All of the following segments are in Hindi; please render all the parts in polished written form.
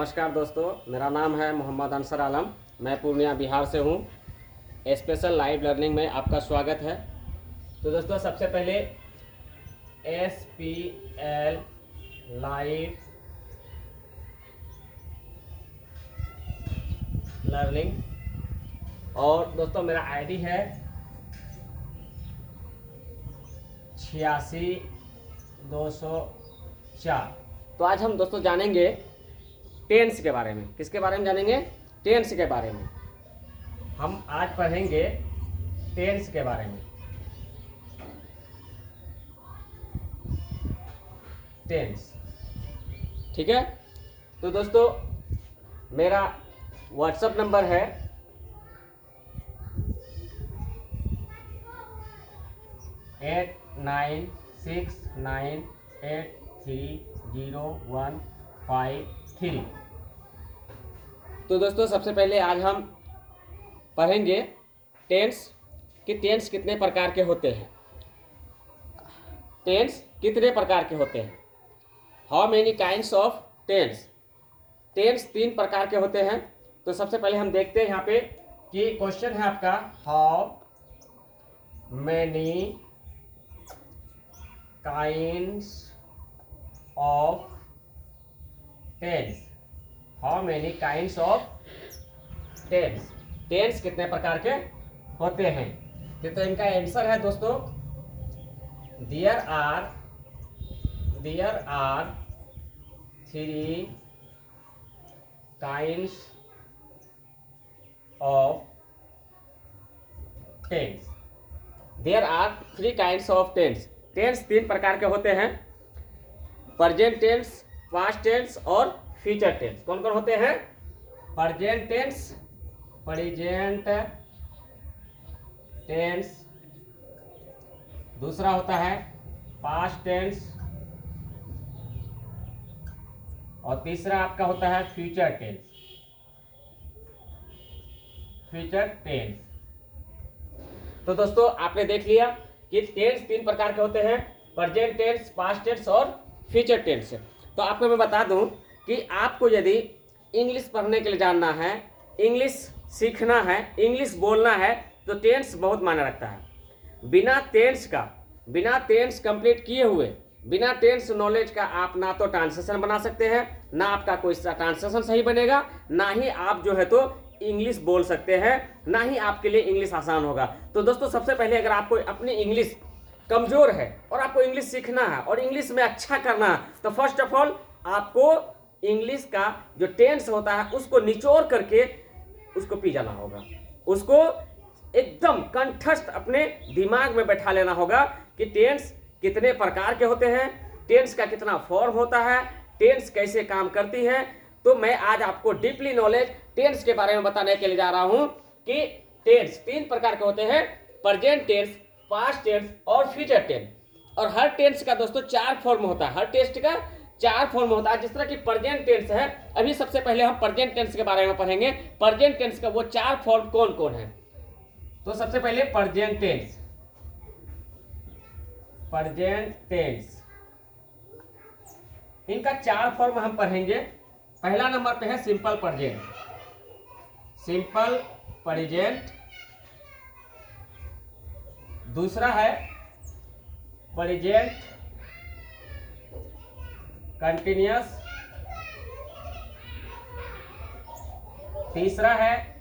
नमस्कार दोस्तों, मेरा नाम है मोहम्मद अंसर आलम। मैं पूर्णिया बिहार से हूँ। स्पेशल लाइव लर्निंग में आपका स्वागत है। तो दोस्तों, सबसे पहले SPL लाइव लर्निंग और दोस्तों मेरा आईडी है 86204। तो आज हम दोस्तों जानेंगे टेंस के बारे में। किसके बारे में जानेंगे? टेंस के बारे में। हम आज पढ़ेंगे टेंस के बारे में। टेंस, ठीक है। तो दोस्तों मेरा व्हाट्सएप नंबर है 8969830153। तो दोस्तों सबसे पहले आज हम पढ़ेंगे टेंस कि टेंस कितने प्रकार के होते हैं। टेंस कितने प्रकार के होते हैं? How many kinds of tense? Tense 3 प्रकार के होते हैं। तो सबसे पहले हम देखते हैं यहाँ पे कि क्वेश्चन है आपका how many kinds of tense. How many kinds of tense? Tense कितने प्रकार के होते हैं? तो इनका आंसर है दोस्तों there are 3 kinds of tense. There are 3 kinds of tense. Tense 3 प्रकार के होते हैं, प्रेजेंट टेंस, पास्ट टेंस और फ्यूचर टेंस। कौन कौन होते हैं? प्रेजेंट टेंस, दूसरा होता है पास्ट टेंस और तीसरा आपका होता है फ्यूचर टेंस। तो दोस्तों आपने देख लिया कि टेंस 3 प्रकार के होते हैं, प्रेजेंट टेंस, पास्ट टेंस और फ्यूचर टेंस। तो आपको मैं बता दूं कि आपको यदि इंग्लिश पढ़ने के लिए जानना है, इंग्लिश सीखना है, इंग्लिश बोलना है, तो टेंस बहुत मायने रखता है। बिना टेंस कंप्लीट किए हुए, बिना टेंस नॉलेज का आप ना तो ट्रांसलेशन बना सकते हैं, ना आपका कोई ट्रांसलेशन सही बनेगा, ना ही आप जो है तो इंग्लिश बोल सकते हैं, ना ही आपके लिए इंग्लिश आसान होगा। तो दोस्तों सबसे पहले अगर आपको अपनी इंग्लिश कमजोर है और आपको इंग्लिश सीखना है और इंग्लिश में अच्छा करना है, तो फर्स्ट ऑफ ऑल आपको इंग्लिश का जो टेंस होता है उसको निचोड़ करके उसको पी जाना होगा। उसको एकदम कंठस्थ अपने दिमाग में बैठा लेना होगा कि टेंस कितने प्रकार के होते हैं, टेंस का कितना फॉर्म होता है, टेंस कैसे काम करती है। तो मैं आज आपको डीपली नॉलेज टेंस के बारे में बताने के लिए जा रहा हूं कि टेंस 3 प्रकार के होते हैं, प्रेजेंट टेंस, पास्ट टेंस और फ्यूचर टेंस। और हर टेंस का दोस्तों 4 फॉर्म होता है, हर टेंस का 4 फॉर्म होता है। जिस तरह की प्रेजेंट टेंस है, अभी सबसे पहले हम प्रेजेंट टेंस के बारे में पढ़ेंगे। प्रेजेंट टेंस का वो 4 फॉर्म कौन कौन है? तो सबसे पहले प्रेजेंट टेंस, इनका 4 फॉर्म हम पढ़ेंगे। पहला नंबर पे है सिंपल प्रेजेंट, दूसरा है प्रेजेंट कंटिन्यूअस, तीसरा है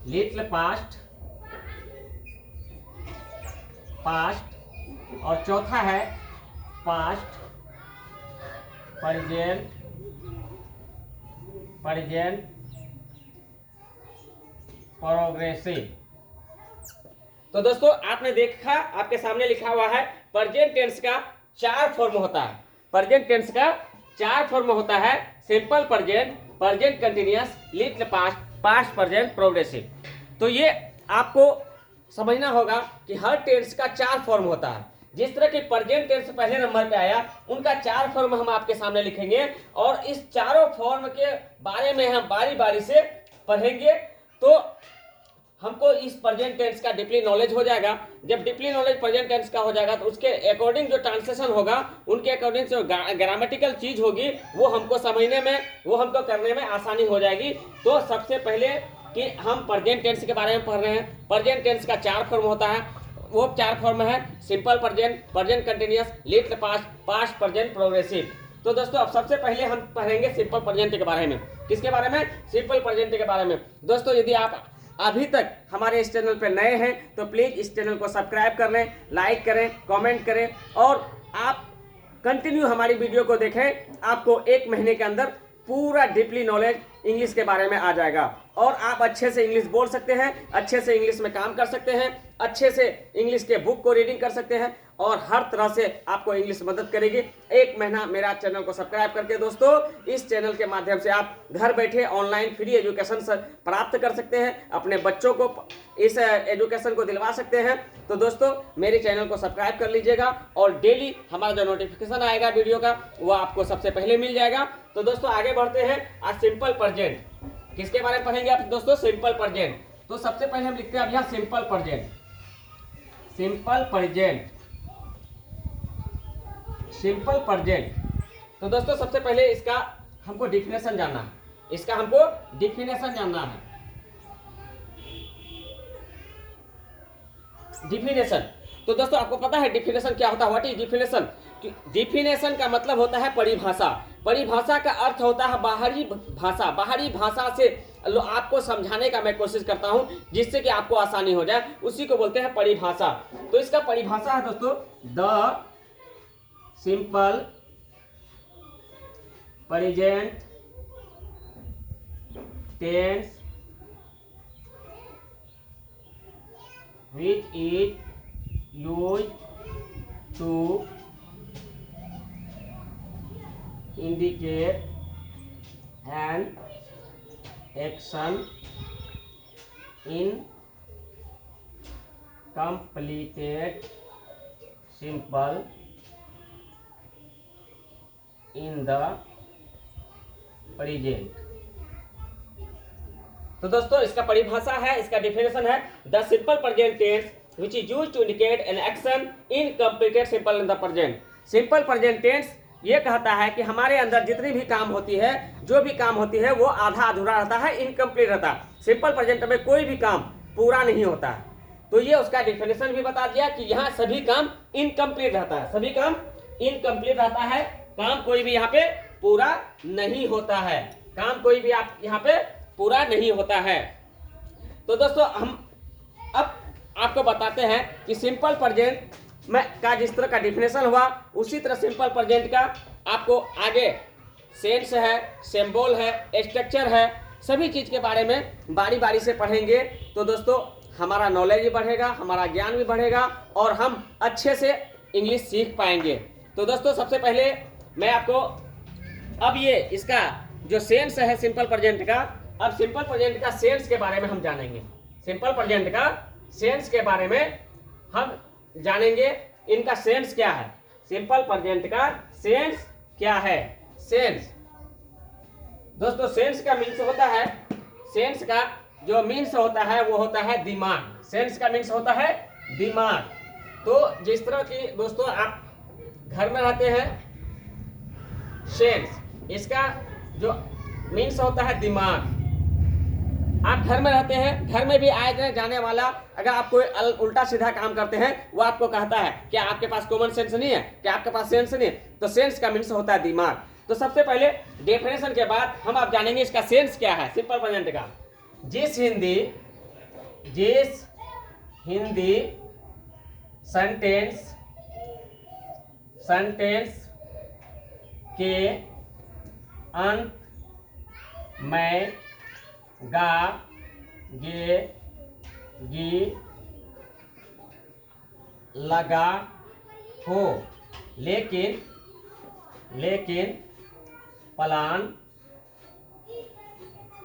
लिटिल पास्ट और चौथा है पास्ट प्रेजेंट प्रोग्रेसिव। तो दोस्तों आपने देखा, आपके सामने लिखा हुआ है प्रेजेंट टेंस का 4 फॉर्म होता है। प्रेजेंट टेंस का 4 फॉर्म होता है, simple present, present continuous, little past, past present progressive. तो ये आपको समझना होगा कि हर टेंस का 4 फॉर्म होता है। जिस तरह के प्रेजेंट टेंस पहले नंबर पे आया, उनका 4 फॉर्म हम आपके सामने लिखेंगे और इस चारों फॉर्म के बारे में हम बारी बारी से पढ़ेंगे। तो हमको इस प्रेजेंट टेंस का डीपली नॉलेज हो जाएगा। जब डीपली नॉलेज प्रेजेंट टेंस का हो जाएगा तो उसके अकॉर्डिंग जो ट्रांसलेशन होगा, उनके अकॉर्डिंग जो ग्रामेटिकल चीज होगी वो हमको समझने में, वो हमको करने में आसानी हो जाएगी। तो सबसे पहले कि हम प्रेजेंट टेंस के बारे में पढ़ रहे हैं। प्रेजेंट टेंस का 4 फॉर्म होता है, वो 4 फॉर्म है simple present, present continuous, little past, past present, progressive. तो दोस्तों अब सबसे पहले हम पढ़ेंगे सिंपल प्रेजेंट के बारे में। किसके बारे में? सिंपल प्रेजेंट के बारे में। दोस्तों यदि आप अभी तक हमारे इस चैनल पर नए हैं तो प्लीज इस चैनल को सब्सक्राइब कर लें, लाइक करें, कमेंट करें और आप कंटिन्यू हमारी वीडियो को देखें। आपको 1 महीने के अंदर पूरा डीपली नॉलेज इंग्लिश के बारे में आ जाएगा और आप अच्छे से इंग्लिश बोल सकते हैं, अच्छे से इंग्लिश में काम कर सकते हैं, अच्छे से इंग्लिश के बुक को रीडिंग कर सकते हैं और हर तरह से आपको इंग्लिश मदद करेगी। 1 महीना मेरा चैनल को सब्सक्राइब करके दोस्तों इस चैनल के माध्यम से आप घर बैठे ऑनलाइन फ्री एजुकेशन प्राप्त कर सकते हैं, अपने बच्चों को इस एजुकेशन को दिलवा सकते हैं। तो दोस्तों मेरे चैनल को सब्सक्राइब कर लीजिएगा और डेली हमारा जो नोटिफिकेशन आएगा वीडियो का वो आपको सबसे पहले मिल जाएगा। तो दोस्तों आगे बढ़ते हैं। आज सिंपल प्रेजेंट किसके बारे में पढ़ेंगे आप दोस्तों? Simple present. तो सबसे पहले हम लिखते हैं अब यहाँ simple present. Simple present, simple present. तो दोस्तों सबसे पहले इसका हमको डिफिनेशन जानना है, इसका हमको डिफिनेशन जानना है। डिफिनेशन, तो दोस्तों आपको पता है डिफिनेशन क्या होता है? What is definition? डिफिनेशन का मतलब होता है परिभाषा। परिभाषा का अर्थ होता है बाहरी भाषा। बाहरी भाषा से आपको समझाने का मैं कोशिश करता हूं जिससे कि आपको आसानी हो जाए, उसी को बोलते हैं परिभाषा। तो इसका परिभाषा है दोस्तों the simple present tense which is used to indicate an action in completed simple in the present। तो दोस्तों इसका परिभाषा है, इसका डिफिनेशन है the simple present tense which is used to indicate an action in completed simple in the present. Simple present tense ये कहता है कि हमारे अंदर जितनी भी काम होती है, जो भी काम होती है वो आधा अधूरा रहता है, इनकम्प्लीट रहता है। सिंपल प्रेजेंट में कोई भी काम पूरा नहीं होता है। तो ये उसका डिफिनेशन भी बता दिया कि यहाँ सभी काम इनकम्प्लीट रहता है, सभी काम इनकम्प्लीट रहता है, काम कोई भी यहाँ पे पूरा नहीं होता है, काम कोई भी आप यहाँ पे पूरा नहीं होता है। तो दोस्तों हम अब आपको बताते हैं कि सिंपल प्रेजेंट में का जिस तरह का डिफिनेशन हुआ उसी तरह सिंपल प्रेजेंट का आपको आगे सेंस है, सिंबल है, स्ट्रक्चर है, सभी चीज के बारे में बारी बारी से पढ़ेंगे। तो दोस्तों हमारा नॉलेज भी बढ़ेगा, हमारा ज्ञान भी बढ़ेगा और हम अच्छे से इंग्लिश सीख पाएंगे। तो दोस्तों सबसे पहले मैं आपको अब ये इसका जो सेंस है सिंपल प्रेजेंट का, अब सिंपल प्रेजेंट का सेंस के बारे में हम जानेंगे। सिंपल प्रेजेंट का सेंस के बारे में हम जानेंगे, इनका सेंस क्या है, सिंपल प्रेजेंट का सेंस क्या है। सेंस दोस्तों सेंस का मीन्स होता है, सेंस का जो मीन्स होता है वो होता है दिमाग। सेंस का मीन्स होता है दिमाग। तो जिस तरह की दोस्तों आप घर में रहते हैं, सेंस इसका जो मीन्स होता है दिमाग। आप घर में रहते हैं, घर में भी आए जाने वाला अगर आप कोई उल्टा सीधा काम करते हैं वो आपको कहता है क्या आपके पास कॉमन सेंस नहीं है, क्या आपके पास सेंस नहीं है। तो सेंस का मीन्स होता है दिमाग। तो सबसे पहले डेफिनेशन के बाद हम आप जानेंगे इसका सेंस क्या है सिंपल प्रेजेंट का। जिस हिंदी सेंटेंस के अंत में गा, गे, गी लगा हो, लेकिन प्लान,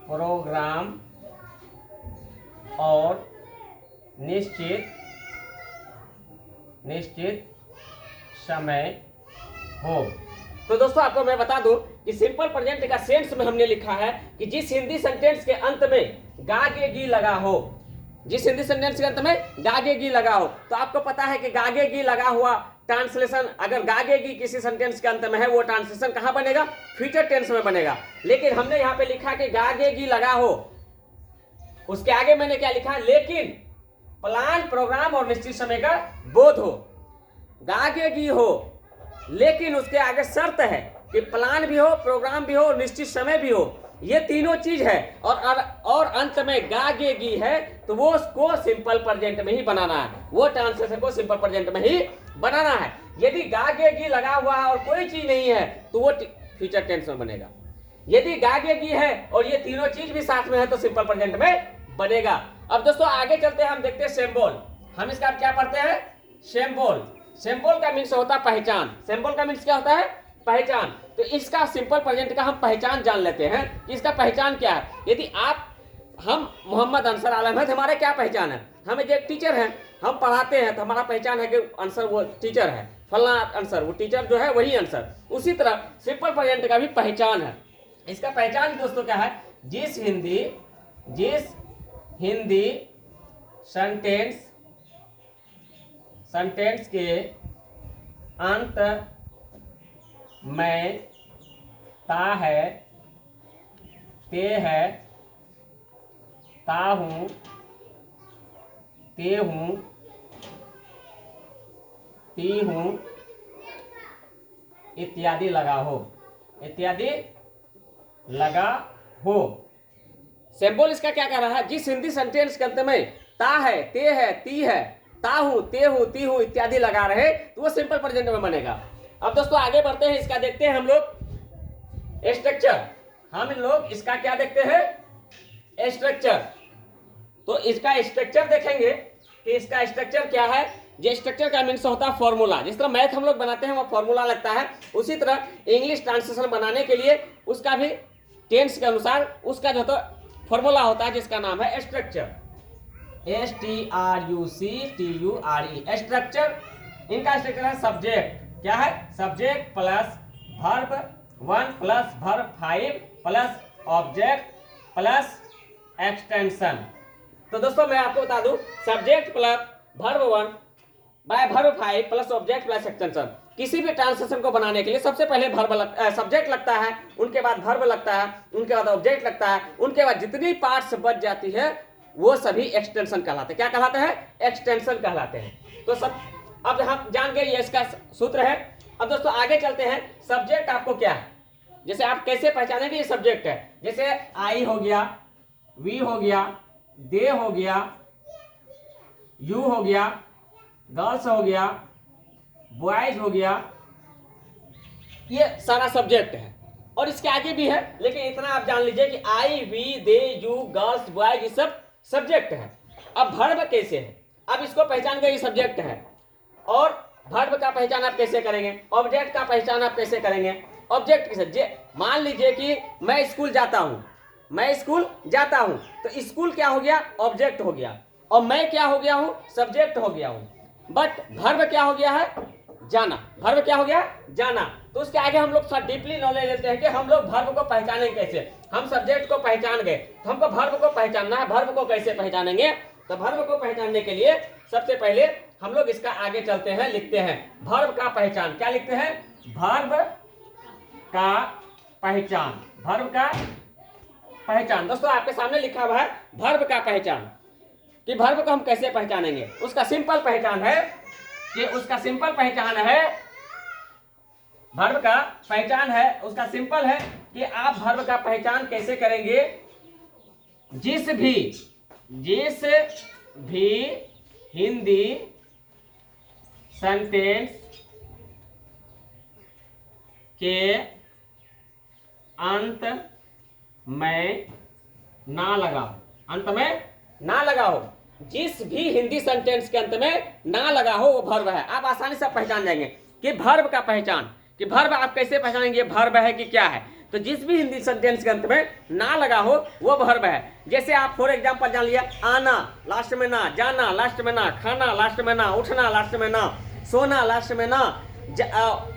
प्रोग्राम और निश्चित समय हो। तो दोस्तों आपको मैं बता दूं कि सिंपल प्रेजेंट का सेंस में हमने लिखा है कि जिस हिंदी सेंटेंस के अंत में गा, गे, गी लगा हो, जिस हिंदी सेंटेंस के अंत में गागेगी लगा हो। तो आपको पता है कि गागेगी लगा हुआ ट्रांसलेशन अगर गागेगी किसी सेंटेंस के अंत में है, वो ट्रांसलेशन कहाँ बनेगा? फ्यूचर टेंस में बनेगा। लेकिन हमने यहाँ पे लिखा कि गागेगी लगा हो, उसके आगे मैंने क्या लिखा? लेकिन प्लान, प्रोग्राम और निश्चित समय का बोध हो। गागेगी हो, लेकिन उसके आगे शर्त है कि प्लान भी हो, प्रोग्राम भी हो, निश्चित समय भी हो, ये तीनों चीज है। और अंत में गागेगी है, तो वो उसको सिंपल प्रेजेंट में ही बनाना है, वो ट्रांसलेशन को सिंपल प्रेजेंट में ही बनाना है। यदि गागेगी लगा हुआ है और कोई चीज नहीं है तो वो फ्यूचर टेंस में बनेगा। यदि गागेगी है और ये तीनों चीज भी साथ में है तो सिंपल प्रेजेंट में बनेगा। अब दोस्तों आगे चलते हैं, हम देखते हैं सिंबल। हम इसका क्या पढ़ते हैं? सिंबल। सिंबल का मीन्स होता है पहचान। सिंबल का मीन्स क्या होता है? पहचान। तो इसका सिंपल प्रेजेंट का हम पहचान जान लेते हैं कि इसका पहचान क्या है। यदि हम मोहम्मद अंसर आलम है तो हमारे क्या पहचान है? हमें जो एक टीचर है, हम पढ़ाते हैं तो हमारा पहचान है कि अंसर वो टीचर है, फलना अंसर, वो टीचर जो है वही अंसर। उसी तरह सिंपल प्रेजेंट का भी पहचान है। इसका पहचान दोस्तों क्या है? जिस हिंदी सेंटेंस के अंत में ता है, ते है, ता हूं, ते हूं, ती हूं इत्यादि लगा हो, इत्यादि लगा हो। सिंबल इसका क्या कर रहा है? जिस हिंदी सेंटेंस के अंत में ता है, ते है, ती है, ता हूं, ते हूं, ती हूं इत्यादि लगा रहे तो वो सिंपल प्रेजेंट में बनेगा। अब दोस्तों आगे बढ़ते हैं, इसका देखते हैं हम लोग स्ट्रक्चर। हम इन लोग इसका क्या देखते हैं? स्ट्रक्चर। तो इसका स्ट्रक्चर देखेंगे कि इसका स्ट्रक्चर क्या है। ये स्ट्रक्चर का मीन्स होता है फॉर्मूला। जिस तरह मैथ हम लोग बनाते हैं वो फॉर्मूला लगता है, उसी तरह इंग्लिश ट्रांसलेशन बनाने के लिए उसका भी टेंस के अनुसार उसका जो तो फॉर्मूला होता है जिसका नाम है स्ट्रक्चर। STRUCTURE structure. इनका स्ट्रक्चर है सब्जेक्ट। क्या है? Subject plus verb 1 plus verb 5 plus object plus extension. तो दोस्तों मैं आपको बता दूं, subject plus verb 1 by verb 5 plus object plus extension. किसी भी ट्रांसलेशन को बनाने के लिए सबसे पहले सब्जेक्ट लगता है, उनके बाद वर्ब लगता है, उनके बाद ऑब्जेक्ट लगता है, उनके बाद जितनी पार्ट्स बच जाती है वो सभी एक्सटेंशन कहलाते हैं। क्या कहलाते हैं? एक्सटेंशन कहलाते हैं। तो सब अब हम जान गए ये इसका सूत्र है। अब दोस्तों आगे चलते हैं, सब्जेक्ट आपको क्या है, जैसे आप कैसे पहचानेंगे ये सब्जेक्ट है। जैसे आई हो गया, वी हो गया, दे हो गया, यू हो गया, गर्ल्स हो गया, बॉयज हो गया, ये सारा सब्जेक्ट है। और इसके आगे भी है, लेकिन इतना आप जान लीजिए कि I, we, they, you, girls, boys ये सब सब्जेक्ट है। अब वर्ब कैसे है? अब इसको पहचान गए ये सब्जेक्ट है। और वर्ब का पहचान आप कैसे करेंगे? ऑब्जेक्ट का पहचान आप कैसे करेंगे? ऑब्जेक्ट किसे? मान लीजिए कि मैं स्कूल जाता हूं, तो स्कूल क्या हो गया? ऑब्जेक्ट हो गया। और मैं क्या हो गया हूं? सब्जेक्ट हो गया हूं। बट वर्ब क्या हो गया है? जाना। वर्ब क्या हो गया? जाना। तो उसके आगे हम लोग थोड़ा डीपली नॉलेज लेते हैं कि हम लोग वर्ब को पहचानेंगे कैसे। हम सब्जेक्ट को पहचान गए तो हमको वर्ब को पहचानना है। वर्ब को कैसे पहचानेंगे? तो वर्ब को पहचानने के लिए सबसे पहले हम लोग इसका आगे चलते हैं, लिखते हैं वर्ब का पहचान। क्या लिखते हैं? वर्ब का पहचान। वर्ब का पहचान दोस्तों आपके सामने लिखा हुआ है वर्ब का पहचान, कि वर्ब को हम कैसे पहचानेंगे। उसका सिंपल पहचान है कि उसका सिंपल पहचान है, वर्ब का पहचान है, उसका सिंपल है कि आप वर्ब का पहचान कैसे करेंगे? जिस भी हिंदी सेंटेंस के अंत में ना लगा हो, जिस भी हिंदी सेंटेंस के अंत में ना लगा हो वो वर्ब है। आप आसानी से पहचान जाएंगे कि वर्ब का पहचान, कि वर्ब आप कैसे पहचानेंगे वर्ब है कि क्या है। तो जिस भी हिंदी सेंटेंस के अंत में ना लगा हो वो वर्ब है। जैसे आप फॉर एग्जांपल जान लिया, आना लास्ट में ना, जाना लास्ट में ना, खाना लास्ट में ना, उठना लास्ट में ना, सोना लास्ट में ना,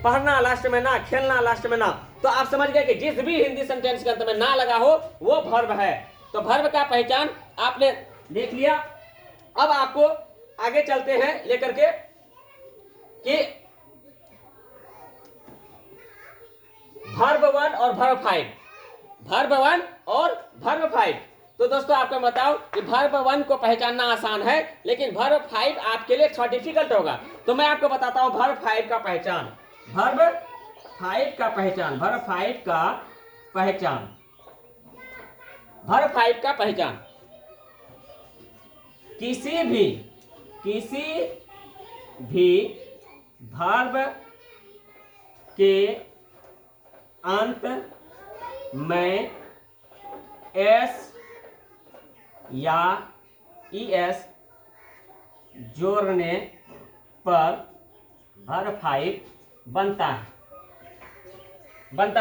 पढ़ना लास्ट में ना, खेलना लास्ट में ना। तो आप समझ गए कि जिस भी हिंदी सेंटेंस के अंत में ना लगा हो वो वर्ब है। तो वर्ब का पहचान आपने देख लिया। अब आपको आगे चलते हैं लेकर के कि वर्ब 1 और वर्ब 5, वर्ब 1 और वर्ब 5। तो दोस्तों आपको बताओ कि वर्ब 1 को पहचानना आसान है, लेकिन वर्ब 5 आपके लिए थोड़ा डिफिकल्ट होगा। तो मैं आपको बताता हूं वर्ब 5 का पहचान, वर्ब 5 का पहचान, वर्ब 5 का पहचान, वर्ब 5 का पहचान। किसी भी वर्ब के अंत में एस या ईएस जोड़ने पर वर्ब 5 बनता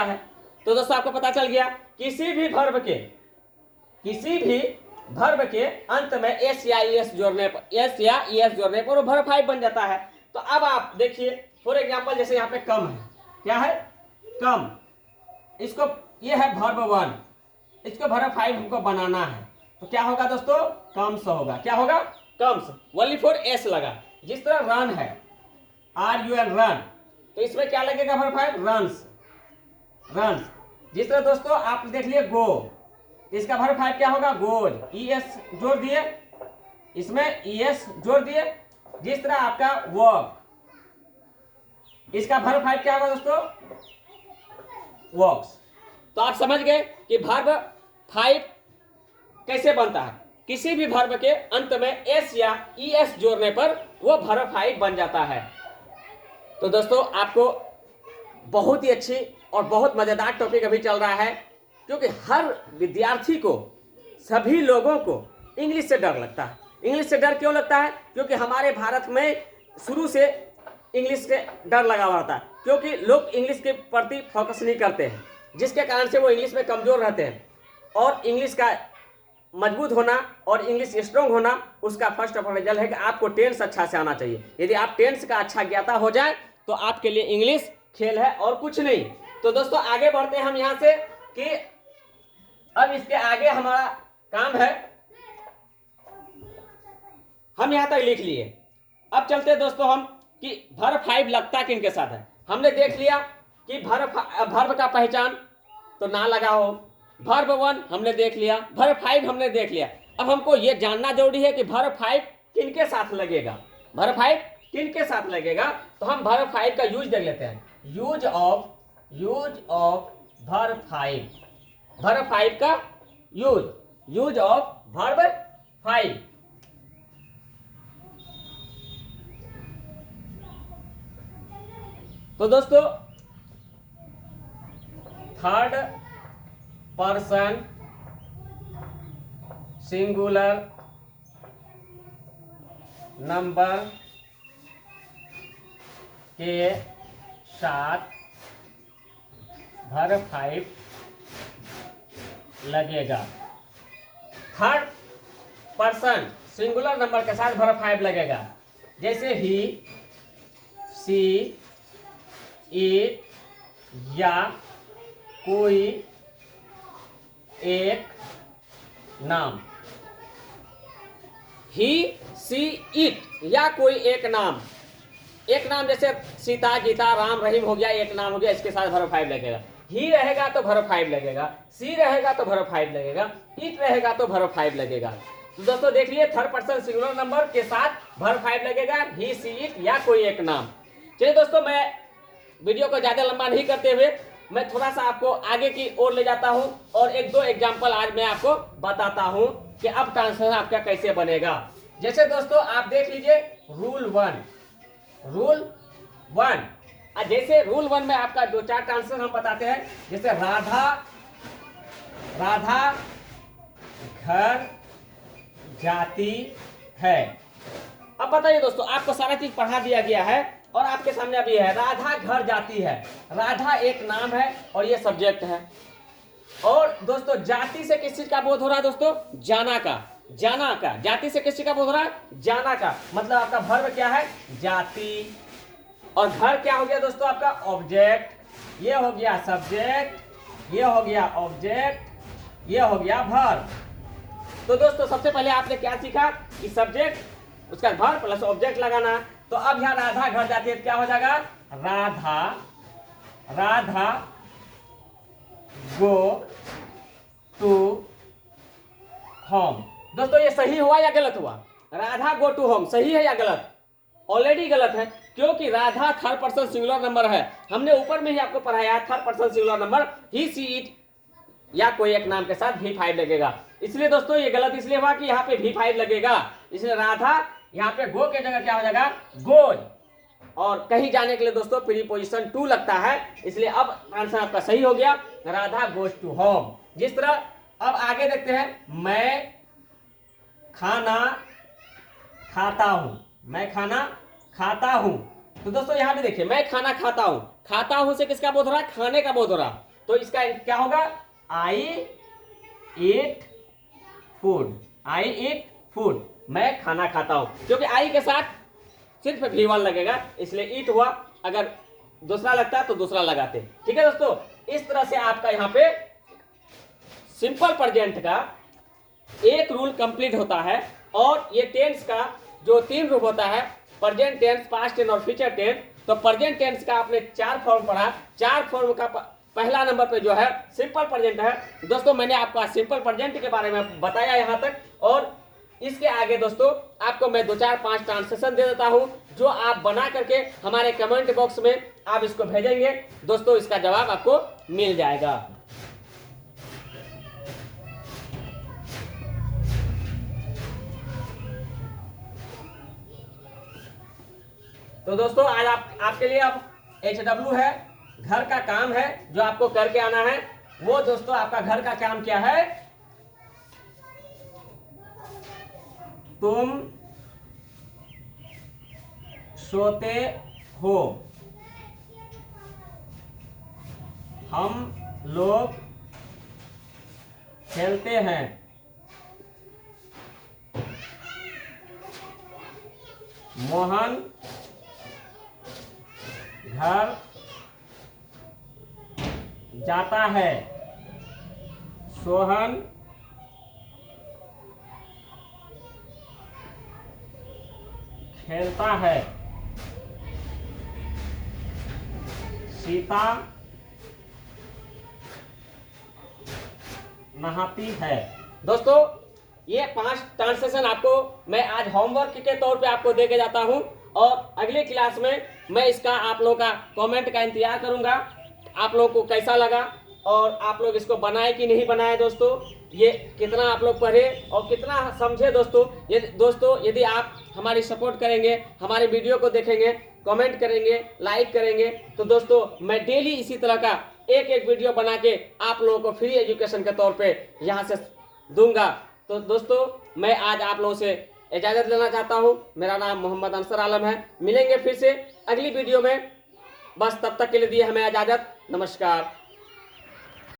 है। तो दोस्तों आपको पता चल गया किसी भी वर्ब के अंत में एस या ईएस जोड़ने पर वो वर्ब 5 बन जाता है। तो अब आप देखिए फॉर एग्जांपल जैसे यहाँ पे कम है, क्या है कम, इसको ये है वर्ब 1, इसको वर्ब 5 हमको बनाना है, तो क्या होगा दोस्तों कम्स होगा। क्या होगा कम्स, ओनली फॉर एस लगा। जिस तरह रन है RUN रन, तो इसमें क्या लगेगा वर्ब 5 रन्स। जिस तरह दोस्तों आप देख लिए गो, इसका वर्ब 5 क्या होगा गोज, ES जोड़ दिए, इसमें ES जोड़ दिए। जिस तरह आपका वॉक, इसका वर्ब 5 क्या होगा दोस्तों वॉक्स। तो आप समझ गए कि वर्ब 5 कैसे बनता है। किसी भी वर्ब के अंत में एस या ईएस जोड़ने पर वो वर्ब 5 बन जाता है। तो दोस्तों आपको बहुत ही अच्छी और बहुत मजेदार टॉपिक अभी चल रहा है, क्योंकि हर विद्यार्थी को, सभी लोगों को इंग्लिश से डर लगता है। इंग्लिश से डर क्यों लगता है? क्योंकि हमारे भारत में शुरू से इंग्लिश से डर लगा हुआ था, क्योंकि लोग इंग्लिश के प्रति फोकस नहीं करते हैं, जिसके कारण से वो इंग्लिश में कमज़ोर रहते हैं। और इंग्लिश का मजबूत होना और इंग्लिश स्ट्रॉन्ग होना, उसका फर्स्ट ऑफ ऑल रिजल्ट है कि आपको टेंस अच्छा से आना चाहिए। यदि आप टेंस का अच्छा ज्ञाता हो जाए तो आपके लिए इंग्लिश खेल है और कुछ नहीं। तो दोस्तों आगे बढ़ते हैं हम यहाँ से कि अब इसके आगे हमारा काम है, हम यहाँ तक लिख लिए। अब चलते हैं दोस्तों हम कि वर्ब 5 लगता किनके साथ है। हमने देख लिया कि वर्ब का पहचान तो ना लगा हो, वर्ब 1 हमने देख लिया, वर्ब 5 हमने देख लिया। अब हमको ये जानना जरूरी है कि वर्ब 5 किनके साथ लगेगा, वर्ब 5 किनके साथ लगेगा। तो हम वर्ब 5 का यूज देख लेते हैं, यूज ऑफ वर्ब 5, वर्ब 5 का यूज ऑफ वर्ब 5। तो दोस्तों थर्ड पर्सन सिंगुलर नंबर के साथ वर्ब 5 लगेगा। थर्ड पर्सन सिंगुलर नंबर के साथ वर्ब 5 लगेगा, जैसे ही, सी, इट या कोई एक नाम, ही, सी, इट या कोई एक नाम जैसे सीता, गीता, राम, रहीम हो गया, एक नाम हो गया, इसके साथ वर्ब 5 लगेगा। ही रहेगा तो वर्ब 5 लगेगा, सी रहेगा तो वर्ब 5 लगेगा, इट रहेगा तो वर्ब 5 लगेगा। तो दोस्तों देख लिए थर्ड पर्सन सिंगुलर नंबर के साथ वर्ब 5 लगेगा, ही, सी, इट या कोई एक नाम। चलिए दोस्तों मैं वीडियो को ज़्यादा लंबा नहीं करते हुए मैं थोड़ा सा आपको आगे की ओर ले जाता हूं और एक दो एग्जाम्पल आज मैं आपको बताता हूं कि अब ट्रांसलेशन आपका कैसे बनेगा। जैसे दोस्तों आप देख लीजिए रूल 1, जैसे रूल 1 में आपका 2-4 ट्रांसलेशन हम बताते हैं। जैसे राधा घर जाती है। अब बताइए दोस्तों, आपको सारा चीज पढ़ा दिया गया है और आपके सामने अभी है राधा घर जाती है। राधा एक नाम है और ये सब्जेक्ट है। और दोस्तों जाति से किस चीज का बोध हो रहा है दोस्तों? जाना का। जाति से किस चीज का बोध हो रहा है? जाना का। मतलब आपका वर्ब क्या है? जाति। और घर क्या हो गया दोस्तों? आपका ऑब्जेक्ट। ये हो गया सब्जेक्ट, ये हो गया ऑब्जेक्ट, ये हो गया वर्ब। तो दोस्तों सबसे पहले आपने क्या सीखा कि सब्जेक्ट उसका वर्ब प्लस ऑब्जेक्ट लगाना। तो अब यहाँ राधा घर जाती है तो क्या हो जाएगा, राधा गो टू होम। दोस्तों ये सही हुआ या गलत हुआ, राधा गो टू होम सही है या गलत, ऑलरेडी गलत है, क्योंकि Radha third person singular number है। हमने ऊपर में ही आपको पढ़ाया third person singular number, he see it या कोई एक नाम के साथ V5 लगेगा। इसलिए दोस्तों ये गलत इसलिए हुआ कि यहाँ पे V5 लगेगा, इसलिए राधा यहाँ पे गो के जगह क्या हो जाएगा, गोज। और कहीं जाने के लिए दोस्तों प्रीपोजिशन टू लगता है, इसलिए अब आंसर आपका सही हो गया, राधा गोज टू होम। जिस तरह अब आगे देखते हैं, मैं खाना खाता हूं, मैं खाना खाता हूं। तो दोस्तों यहां पे देखिए, मैं खाना खाता हूं, खाता हूं से किसका बोध हो रहा है, खाने का बोध हो रहा। तो इसका क्या होगा, आई ईट फूड, आई ईट फूड, मैं खाना खाता हूं, क्योंकि आई के साथ सिर्फ V1 लगेगा, इसलिए ईट हुआ। अगर दूसरा लगता तो दूसरा लगाते। ठीक है दोस्तों, इस तरह से आपका यहाँ पे सिंपल प्रेजेंट का एक रूल कंप्लीट होता है। और ये टेंस का जो 3 रूप होता है, प्रेजेंट टेंस, पास्ट टेंस और फ्यूचर टेंस। तो प्रेजेंट टेंस का आपने 4 फॉर्म पढ़ा, 4 फॉर्म का पहला नंबर पे जो है सिंपल प्रेजेंट है। दोस्तों मैंने आपको सिंपल प्रेजेंट के बारे में बताया यहाँ तक, और इसके आगे दोस्तों आपको मैं 2, 4, 5 ट्रांसलेशन दे देता हूँ, जो आप बना करके हमारे कमेंट बॉक्स में आप इसको भेजेंगे दोस्तों, इसका जवाब आपको मिल जाएगा। तो दोस्तों आज आपके लिए अब HW है, घर का काम है जो आपको करके आना है। वो दोस्तों आपका घर का काम क्या है, तुम सोते हो, हम लोग खेलते हैं, मोहन घर जाता है, सोहन खेलता है, सीता नहाती है। दोस्तों ये 5 ट्रांसलेशन आपको मैं आज होमवर्क के तौर पे आपको दे के जाता हूं, और अगले क्लास में मैं इसका आप लोगों का कमेंट का इंतजार करूंगा, आप लोगों को कैसा लगा और आप लोग इसको बनाए कि नहीं बनाए। दोस्तों ये कितना आप लोग पढ़े और कितना समझे। दोस्तों यदि आप हमारी सपोर्ट करेंगे, हमारे वीडियो को देखेंगे, कमेंट करेंगे, लाइक करेंगे, तो दोस्तों मैं डेली इसी तरह का एक वीडियो बना के आप लोगों को फ्री एजुकेशन के तौर पे यहाँ से दूंगा। तो दोस्तों मैं आज आप लोगों से इजाज़त लेना चाहता हूँ। मेरा नाम मोहम्मद अंसर आलम है। मिलेंगे फिर से अगली वीडियो में, बस तब तक के लिए दिए हमें इजाज़त। नमस्कार।